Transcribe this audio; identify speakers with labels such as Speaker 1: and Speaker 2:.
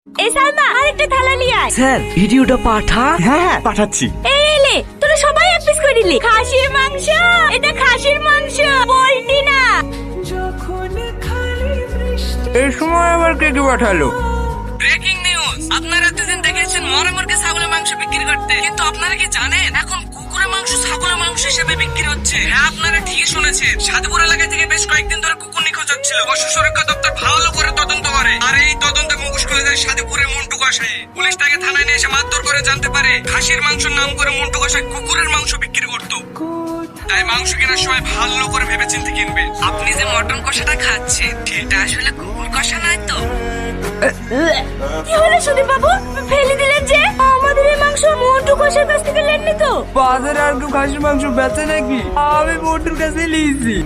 Speaker 1: এই সালমা আরেকটা থালা নিয়ে আয়।
Speaker 2: স্যার ভিডিওটা পাঠা।
Speaker 3: হ্যাঁ পাঠাচ্ছি।
Speaker 1: এই এলে তোরা সবাই এক পিস করে নিলি। খাসির মাংস, এটা খাসির মাংস, পোল্ট্রি না।
Speaker 3: এই সময় আবার কে কে পাঠালো?
Speaker 2: ব্রেকিং নিউজ, আপনারা এতদিন দেখেছেন মরামরকে ছাগলের মাংস বিক্রি করতে, কিন্তু আপনারা কি জানেন এখন কুকুরের মাংস ছাগলের মাংস হিসেবে বিক্রি হচ্ছে? হ্যাঁ আপনারা ঠিকই শুনেছেন, সাধুপুর এলাকা থেকে বেশ কয়েকদিন ধরে কুকুর নিখোঁজ হচ্ছিল। পশু সুরক্ষা দপ্তর ভালো করে তদন্ত করে, আর এই তদন্তে মুখোশ খুলে দেয় সাধুপুরের মন্টু কষাই। পুলিশ তাকে থানায় নিয়ে এসে মারধর করে জানতে পারে খাসির মাংসের নাম করে মন্টু কষাই কুকুরের মাংস বিক্রি করতো। তাই মাংস কেনার সময় ভালো করে ভেবে চিন্তে কিনবে। আপনি যে মটন কষাটা খাচ্ছেন সেটা আসলে কুকুর কষা নয় তো।
Speaker 1: কি হলো সুদীপ বাবু, ফেলে দিলেন যে? আমাদের এই মাংস মন্টু কষার কাছ থেকে নেননি তো?
Speaker 3: বাজারে আর কেউ খাসির মাংস বেচে নাকি? আমি বন্ধুর কাছে নিয়েছি।